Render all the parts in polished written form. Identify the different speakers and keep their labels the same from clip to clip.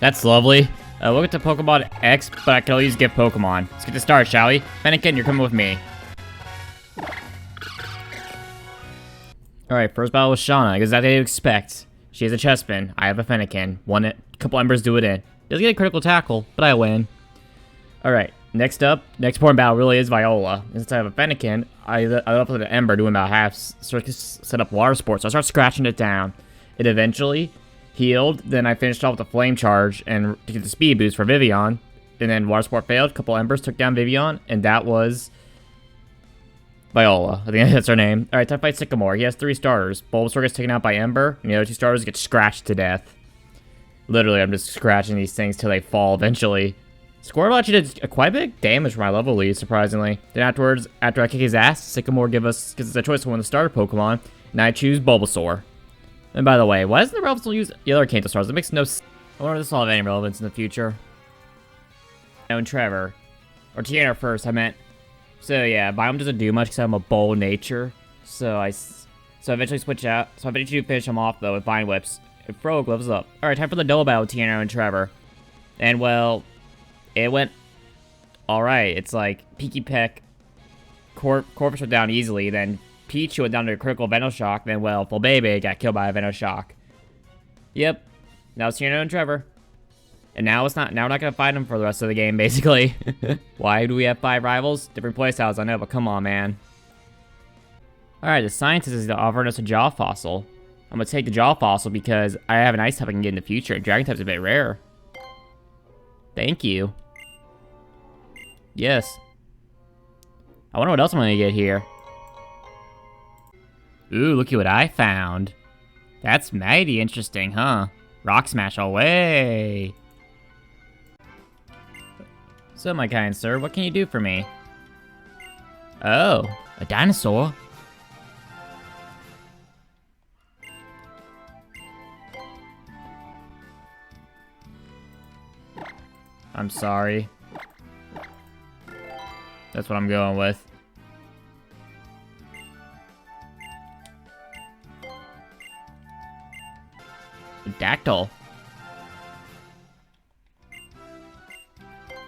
Speaker 1: That's lovely. We'll get to Pokemon X, but I can always give Pokemon. Let's get to start, shall we? Fennekin, you're coming with me. Alright, first battle with Shauna, because that's what you expect. She has a Chespin. I have a Fennekin. A couple Embers do it in. Doesn't get a critical tackle, but I win. Alright, next important battle really is Viola. Since I have a Fennekin, I up with an Ember doing about half, set up Water Sport, so I start scratching it down. It eventually healed, then I finished off with a Flame Charge and to get the speed boost for Vivian. And then Water Sport failed, a couple Embers took down Vivian, and that was Viola. I think that's her name. Alright, time to fight Sycamore. He has 3 starters. Bulbasaur gets taken out by Ember, and the other 2 starters get scratched to death. Literally, I'm just scratching these things till they fall eventually. Squirtle actually did quite a bit of damage for my level lead, surprisingly. Then afterwards, after I kick his ass, Sycamore gives us a choice of one of the starter Pokemon, and I choose Bulbasaur. And by the way, why doesn't the Relevance use the other Kanto stars? It makes no sense. I wonder if this will have any relevance in the future. And Trevor. Or Tiana first, I meant. So yeah, Biome doesn't do much because I'm a bold nature. So I eventually switch out. So I eventually finish him off though with Vine Whips. And Frog levels up. Alright, time for the double battle with Tiana and Trevor. And well, it went alright. It's like Peaky Peck, Corvus went down easily, then Peach went down to a critical Venoshock, then well, Fulbebe got killed by a Venoshock. Yep. Now it's Tiana and Trevor. And now we're not gonna fight them for the rest of the game, basically. Why do we have 5 rivals? Different playstyles, I know, but come on, man. Alright, the scientist is offering us a Jaw Fossil. I'm gonna take the Jaw Fossil because I have an Ice type I can get in the future, and Dragon type's a bit rare. Thank you. Yes. I wonder what else I'm gonna get here. Ooh, look at what I found. That's mighty interesting, huh? Rock Smash away! So, my kind sir, what can you do for me? Oh, a dinosaur? I'm sorry. That's what I'm going with. Dactyl.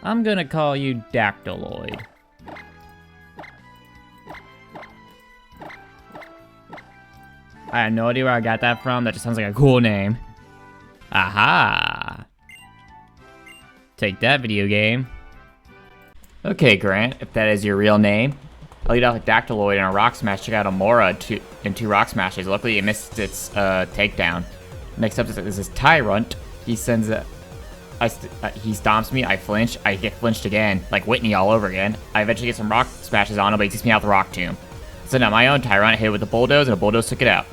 Speaker 1: I'm gonna call you Dactyloid. I have no idea where I got that from. That just sounds like a cool name. Aha! Take that, video game. Okay, Grant, if that is your real name. I'll lead off with Dactyloid and a Rock Smash. Check out Aurora in 2 Rock Smashes. Luckily, it missed its takedown. Next up is this Tyrant. He sends a... he stomps me, I flinch, I get flinched again, like Whitney all over again. I eventually get some Rock Smashes on him, but he takes me out the Rock Tomb. Send out my own Tyrant, I hit it with a Bulldoze, and a Bulldoze took it out.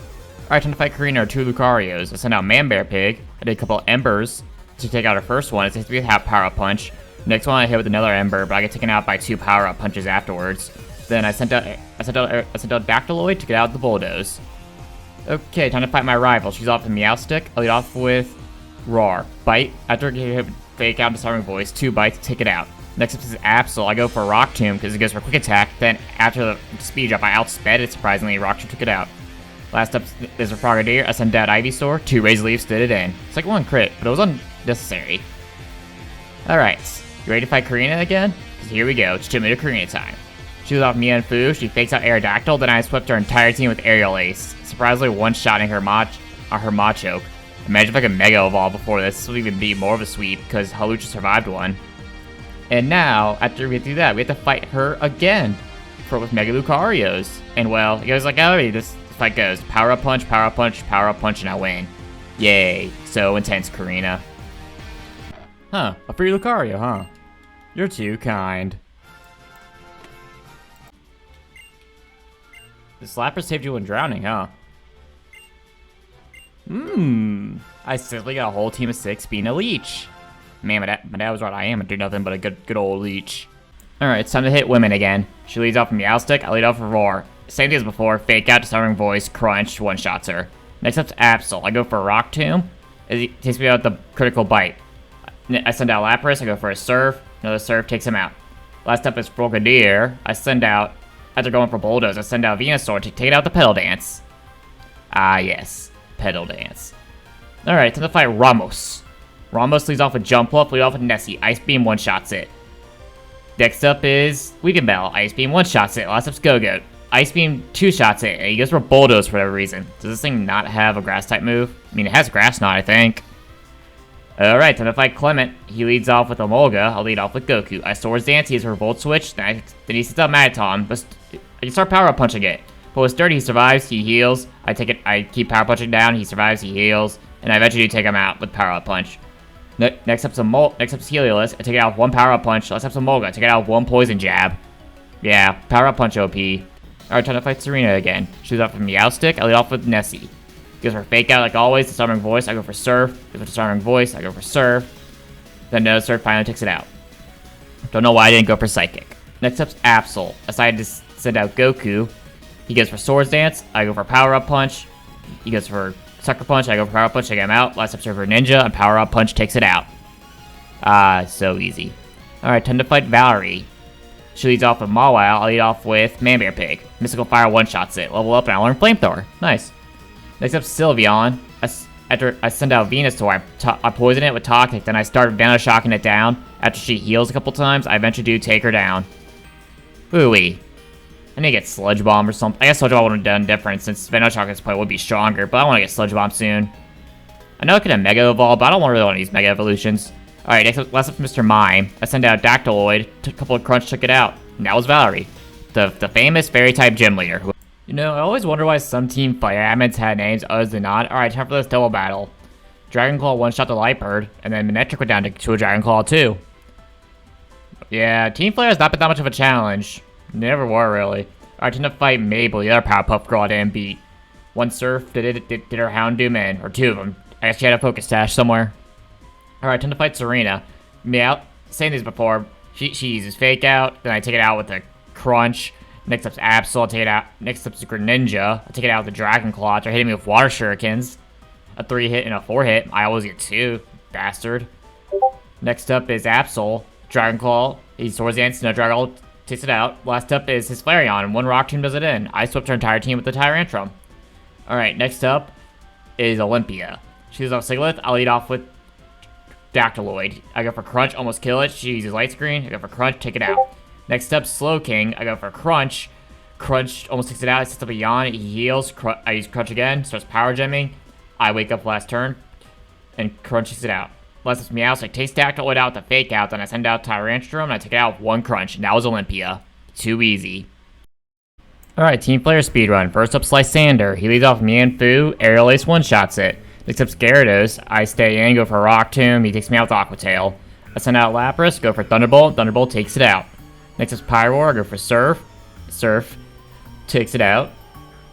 Speaker 1: Alright, time to fight Karina or 2 Lucarios. I send out Man-Bear Pig, I did a couple Embers to take out her first one. It takes me a half Power-Up Punch. Next one I hit with another Ember, but I get taken out by 2 Power-Up Punches afterwards. Then I sent out Dactyloid to get out the Bulldoze. Okay, time to fight my rival. She's off the Meowstick. I'll lead off with Roar. Bite. After getting hit with Fake Out Disarming Voice, 2 bites to take it out. Next up is Absol. I go for Rock Tomb because it goes for Quick Attack. Then after the speed drop, I outsped it. Surprisingly, Rock Tomb took it out. Last up is a Frogadier. I sent out Ivysaur. 2 Razor Leaves did it in. It's like 1 crit, but it was unnecessary. Alright, you ready to fight Karina again? Here we go. It's 2 minute Karina time. She was off Mienfoo. She fakes out Aerodactyl. Then I swept her entire team with Aerial Ace. Surprisingly, one-shotting her Machoke. Imagine if I could Mega Evolve before this. This would even be more of a sweep because Halucha survived one. And now, after we do that, we have to fight her again with Mega Lucarios. And well, it goes like how this fight goes. Power Up Punch, Power Up Punch, Power Up Punch, and I win. Yay. So intense, Karina. Huh, a free Lucario, huh? You're too kind. The Slapper saved you when drowning, huh? I simply got a whole team of 6 being a Leech. Man, my dad was right. I am do nothing but a good old Leech. Alright, it's time to hit women again. She leads off from Meowstick, I lead off with Roar. Same thing as before, Fake Out, Disarming Voice, Crunch, one-shots her. Next up's Absol. I go for a Rock Tomb. It takes me out the critical bite. I send out Lapras, I go for a Surf. Another Surf takes him out. Last up is Frogadier. I send out, after going for Bulldoze, I send out Venusaur to take out the Pedal Dance. Ah, yes. Pedal Dance. Alright, time to fight Ramos. Ramos leads off with Jump Up, lead off with Nessie. Ice Beam one-shots it. Next up is Weeping Bell. Ice Beam one-shots it. Last up's Go-Goat. Ice Beam two-shots it, and he goes for Bulldoze for whatever reason. Does this thing not have a Grass-type move? I mean, it has Grass Knot, I think. Alright, time to fight Clement. He leads off with Emolga. I'll lead off with Goku. I Swords Dance, he has Revolt Switch, then he sets up Magneton. But I can start Power Up Punching it. But with Sturdy, he survives, he heals. I keep Power Punching down, he survives, he heals. And I eventually take him out with Power Up Punch. Next up's Helios. I take it out with one Power Up Punch. Last up's Emolga. I take it out with one Poison Jab. Yeah, Power Up Punch OP. Alright, time to fight Serena again. She leads off with Meowstick. I lead off with Nessie. Goes for Fake Out like always. Disarming Voice. I go for Surf. Goes for Disarming Voice. I go for Surf. Then no Surf finally takes it out. Don't know why I didn't go for Psychic. Next up's Absol. I decided to send out Goku. He goes for Swords Dance. I go for Power Up Punch. He goes for Sucker Punch. I go for Power Up Punch. Take him out. Last up's for Ninja. And Power Up Punch takes it out. So easy. Alright, time to fight Valerie. She leads off with Mawile. I'll lead off with Manbear Pig. Mystical Fire one-shots it. Level up and I learn Flamethrower. Nice. Next up, Sylveon. After I send out Venusaur, I poison it with Toxic, then I start Shocking it down. After she heals a couple times, I eventually do take her down. Ooh-wee. I need to get Sludge Bomb or something. I guess Sludge Bomb would have done different since Shock at this point would be stronger, but I want to get Sludge Bomb soon. I know I could have Mega Evolve, but I don't really want to use Mega Evolutions. Alright, next up, last up Mr. Mime. I send out Dactyloid, a couple of Crunch took it out. And that was Valerie, the famous Fairy-type gym leader. You know, I always wonder why some Team Fire admins had names others than not. Alright, time for this double battle. Dragon Claw one-shot the Lightbird, and then Manectric went down to a Dragon Claw too. Yeah, Team Flare has not been that much of a challenge. Never were, really. Alright, time to fight Mabel, the other Powerpuff Girl I didn't beat. One Surf did her Houndoom in, or two of them. I guess she had a Focus Sash somewhere. Alright, time to fight Serena. Saying this before, she uses Fake Out, then I take it out with a Crunch. Next up's Absol, I'll take it out. Next up's Greninja. I'll take it out with the Dragon Claw after hitting me with Water Shurikens. A 3-hit and a 4-hit. I always get 2. Bastard. Next up is Absol. Dragon Claw. He Swords Dance, no Dragon Claw takes it out. Last up is his Flareon, and one Rock Tomb does it in. I swept her entire team with the Tyrantrum. Alright, next up is Olympia. She goes off Siglith. I'll lead off with Dactyloid. I go for Crunch, almost kill it. She uses Light Screen. I go for Crunch, take it out. Next up, Slowking. I go for Crunch. Crunch almost takes it out. It sets up a Yawn. He heals. I use Crunch again. Starts Power Gemming. I wake up last turn. And Crunch takes it out. Last up's Meow. So I taste Dactyloid out with the Fake Out. Then I send out Tyrantrum. And I take it out with one Crunch. And that was Olympia. Too easy. Alright, Team Player Speedrun. First up, Lysander. He leads off Mienfoo. Aerial Ace one-shots it. Next up, Gyarados. I stay in. Go for Rock Tomb. He takes me out with Aqua Tail. I send out Lapras. Go for Thunderbolt. Thunderbolt takes it out. Next is Pyroar, go for Surf. Surf takes it out.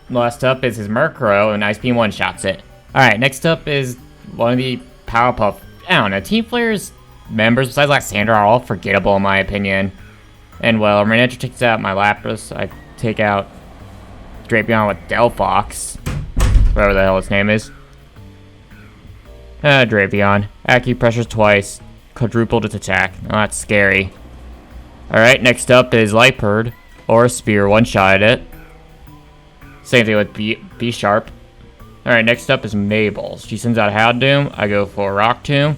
Speaker 1: Last up is his Murkrow, and Ice Beam one-shots it. Alright, next up is one of the Powerpuff. I don't know, Team Flare's members, besides Lysander, are all forgettable in my opinion. And well, Manectric takes out my Lapras. I take out Drapion with Delphox. Whatever the hell his name is. Drapion. Acupressures twice. Quadrupled its attack. Oh, that's scary. Alright, next up is Lightbird, or Spear, one-shot it. Same thing with B Sharp. Alright, next up is Mabel. She sends out Houndoom, I go for Rock Tomb.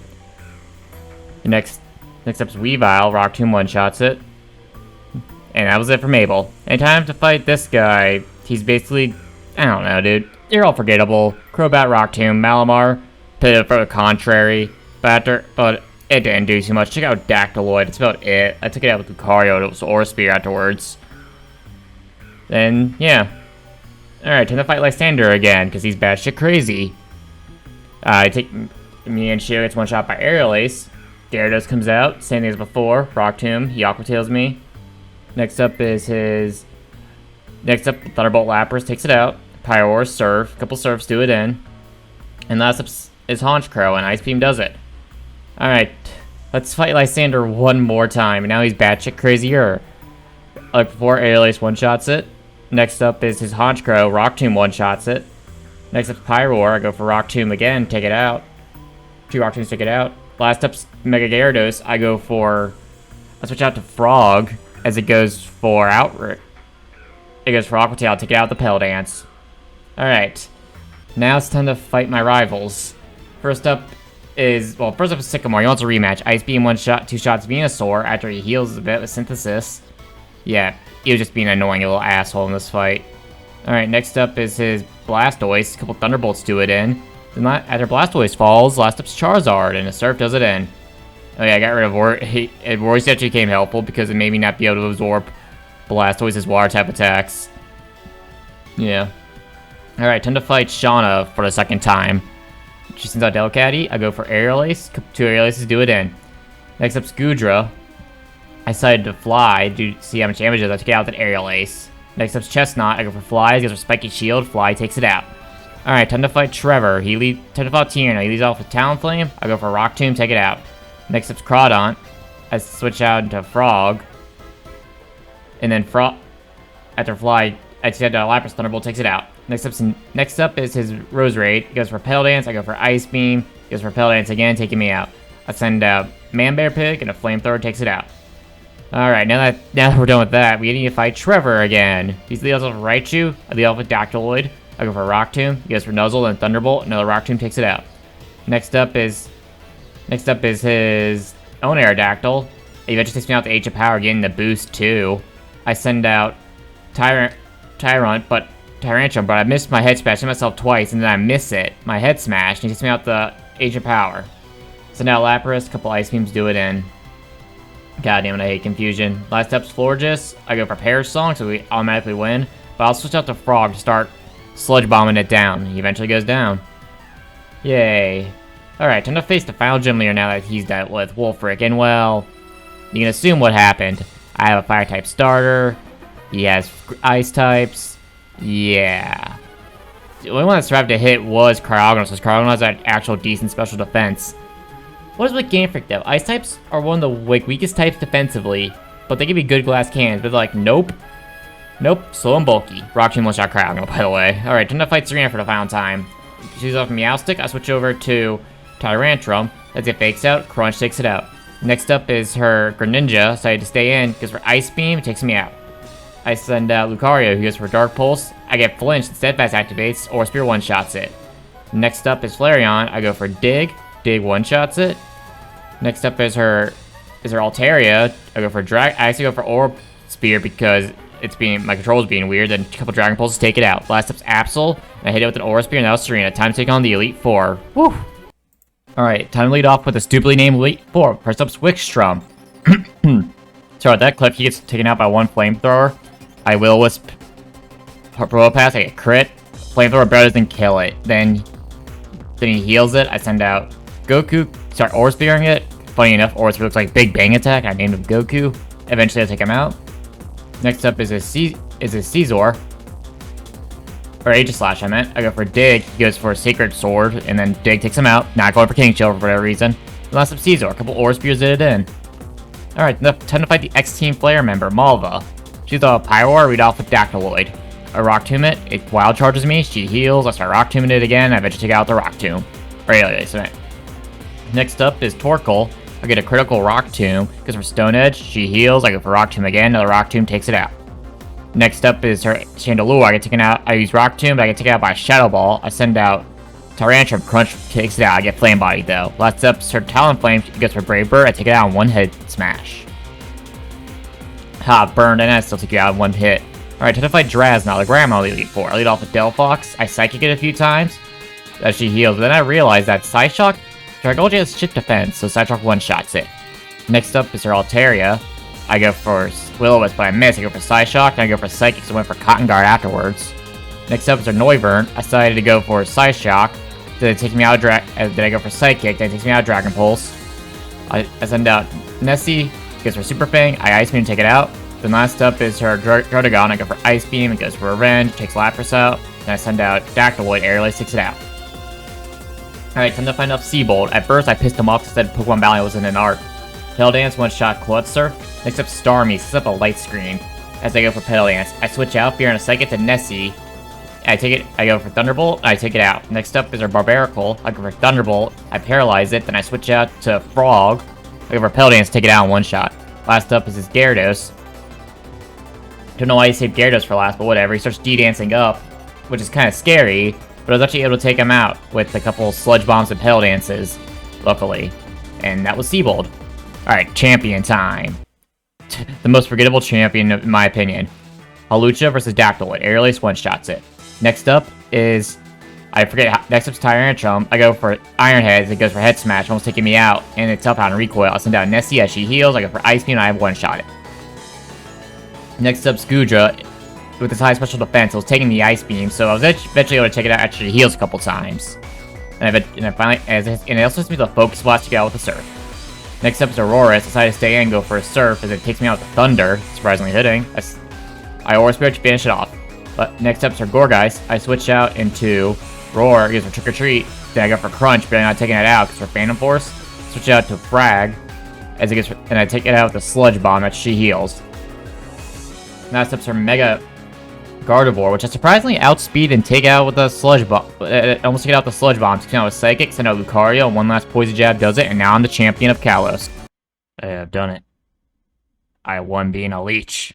Speaker 1: Next up is Weavile, Rock Tomb one-shots it. And that was it for Mabel. And time to fight this guy. He's basically, I don't know, dude. They're all forgettable. Crobat, Rock Tomb, Malamar, for the contrary. But it didn't do too much. Check out Dactyloid. That's about it. I took it out with Lucario. It was Aura Spear afterwards. Then, yeah. Alright, time to fight Lysander again, because he's batshit crazy. I take me and Shio gets one shot by Aerial Ace. Gyarados comes out. Same thing as before. Rock Tomb. He Aqua Tails me. Next up is his... Next up, Thunderbolt Lapras takes it out. Pyroar, Surf. A couple Surfs do it in. And last up is Honchkrow, and Ice Beam does it. Alright, let's fight Lysander one more time. Now he's batshit crazier. Like before, Aerial Ace one-shots it. Next up is his Honchkrow. Rock Tomb one-shots it. Next up, Pyroar. I go for Rock Tomb again. Take it out. 2 Rock Tombs take it out. Last up's Mega Gyarados. I switch out to Frog as it goes for Outright. It goes for Aqua Tail. Take it out with the Pell Dance. Alright. Now it's time to fight my rivals. First up is, well, first up is Sycamore. He wants a rematch. Ice Beam, 1 shot, 2 shots, Venusaur after he heals a bit with Synthesis. Yeah, he was just being an annoying little asshole in this fight. Alright, next up is his Blastoise. A couple Thunderbolts do it in. Then after Blastoise falls, last up's Charizard, and a Surf does it in. Oh yeah, I got rid of Royce actually came helpful because it made me not be able to absorb Blastoise's water type attacks. Yeah. Alright, time to fight Shauna for the second time. She sends out Delcatty. I go for Aerial Ace. 2 Aerial Aces do it in. Next up's Goodra. I decided to Fly to see how much damage it does. I take it out with an Aerial Ace. Next up's Chestnut. I go for Fly. He goes for Spiky Shield. Fly takes it out. Alright, time to fight Trevor. Time to fight Tierno. He leads off with Talonflame. I go for Rock Tomb. Take it out. Next up's Crawdaunt. I switch out into Frog. And then after Fly, I take out Lapras. Thunderbolt takes it out. Next up is his Roserade. He goes for Pale Dance. I go for Ice Beam. He goes for Pale Dance again, taking me out. I send out Man-Bear Pig, and a Flamethrower takes it out. Alright, now that we're done with that, we need to fight Trevor again. He's leads off with Raichu. I lead off with Dactyloid. I go for Rock Tomb. He goes for Nuzzle and Thunderbolt. Another Rock Tomb takes it out. Next up is his own Aerodactyl. He eventually takes me out the Age of Power, getting the boost too. I send out Tyrantrum, but I missed my Head Smash. I hit myself twice, and then I miss it. My Head Smash, and he takes me out the Age of Power. Send out Lapras, a couple Ice Beams do it in. God damn it, I hate confusion. Last up's Florges. I go for Perish Song, so we automatically win. But I'll switch out to Frog to start Sludge Bombing it down. He eventually goes down. Yay. Alright, time to face the final gym leader now that he's dealt with Wolfric. And well, you can assume what happened. I have a Fire type starter. He has Ice types. Yeah. The only one that survived a hit was Cryogonal, so Cryogonal has an actual decent special defense. What is with Game Freak though? Ice types are one of the weakest types defensively, but they give you good glass cannons, but they're like, nope. Nope, slow and bulky. Rock Tomb 1-shot Cryogonal, by the way. Alright, time to fight Serena for the final time. She's off Meowstic. I switch over to Tyrantrum. As it fakes out, Crunch takes it out. Next up is her Greninja, decided to stay in, because for Ice Beam, it takes me out. I send out Lucario, who goes for Dark Pulse. I get Flinch, and Steadfast activates, or Spear 1-shots it. Next up is Flareon. I go for Dig. Dig 1-shots it. Next up is her Altaria. I go for I actually go for Aura Spear because my control's being weird. Then a couple Dragon Pulses take it out. Last up's Absol. I hit it with an Aura Spear, and that was Serena. Time to take on the Elite Four. Woo! Alright, time to lead off with a stupidly named Elite Four. First up's Wickstrom. So at that clip, he gets taken out by one Flamethrower. I Will-Wisp Probopass, I get crit. Flamethrower better than kill it. Then he heals it. I send out Goku, start Aura Spearing it. Funny enough, Aura Spear looks like Big Bang Attack. I named him Goku. Eventually I take him out. Next up is a Caesar. Or Aegislash, I meant. I go for Dig. He goes for a Sacred Sword, and then Dig takes him out. Not going for King Shield for whatever reason. Last up Caesar. A couple Aura Spears did it in. Alright, time to fight the X-Team Flare member, Malva. She's a Pyroar, read off with Dactyloid. I Rock Tomb it Wild Charges me, she heals, I start Rock Tombing it again, I eventually take out the Rock Tomb. Next up is Torkoal. I get a critical Rock Tomb, goes for Stone Edge, she heals, I go for Rock Tomb again, another Rock Tomb takes it out. Next up is her Chandelure, I get taken out, I use Rock Tomb, but I get taken out by Shadow Ball, I send out Tyrantrum, Crunch takes it out, I get Flame Body though. Last up is her Talonflame, she goes for Brave Bird, I take it out in one hit smash. Ha, burned, and I still take you out in one hit. Alright, time to fight Drasna, the Grandma Elite Four. I lead off with Delphox, I Psychic it a few times, as she heals, but then I realize that Psyshock, Dragolia has chip defense, so Psyshock 1-shots it. Next up is her Altaria. I go for Will-O-Wisp, but I miss. I go for Psyshock, and I go for Psychic, so I went for Cotton Guard afterwards. Next up is her Noivern. I decided to go for Psyshock, then it takes me out then I go for Psychic, then it takes me out Dragon Pulse. I send out Nessie, goes for Super Fang, I Ice Beam, take it out. Then last up is her Drotagon. I go for Ice Beam, it goes for Revenge, takes Lapras out. Then I send out Dactyloid, Aerial Ace takes it out. Alright, time to find out Seabolt. At first I pissed him off because I said Pokemon Valley was in an arc. Pedal Dance, 1-shot Klutzer. Next up Starmie, sets up a light screen. As I go for Pedal Dance, I switch out, Fear and a Psychic to Nessie. I go for Thunderbolt, and I take it out. Next up is our Barbaracle. I go for Thunderbolt, I paralyze it, then I switch out to Frog. I go for Pedal Dance, take it out in one shot. Last up is his Gyarados. Don't know why he saved Gyarados for last, but whatever. He starts D-dancing up, which is kind of scary, but I was actually able to take him out with a couple Sludge Bombs and Pedal Dances. luckily. And that was Seabold. Alright, champion time. The most forgettable champion, in my opinion. Hawlucha versus Dactyloid. Aerial Ace one-shots it. Next up is... I forget. Next up's Tyrantrum. I go for Iron Heads. It goes for Head Smash, almost taking me out. And it's up on recoil. I send out Nessie as she heals. I go for Ice Beam, and I have one-shot it. Next up's Goodra. With its high special defense, it was taking the Ice Beam, so I was eventually able to take it out after she heals a couple times. And I finally... And it also hits me with a Focus Blast to get out with the Surf. Next up is Aurora. I decided to stay in and go for a Surf, as it takes me out with the Thunder. Surprisingly hitting. I Aura Spirit to finish it off. But next up is her Gorgeist. I switch out into Roar, gives her Trick or Treat. Then I go for Crunch, but I'm not taking it out because for Phantom Force. Switch out to Frag, as it gets, and I take it out with the Sludge Bomb that she heals. Next up is her Mega Gardevoir, which I surprisingly outspeed and take out with the Sludge Bomb. Almost take it out with the Sludge Bomb. Take it out with Psychic, send out Lucario, and one last Poison Jab does it, and now I'm the champion of Kalos. I have done it. I won being a leech.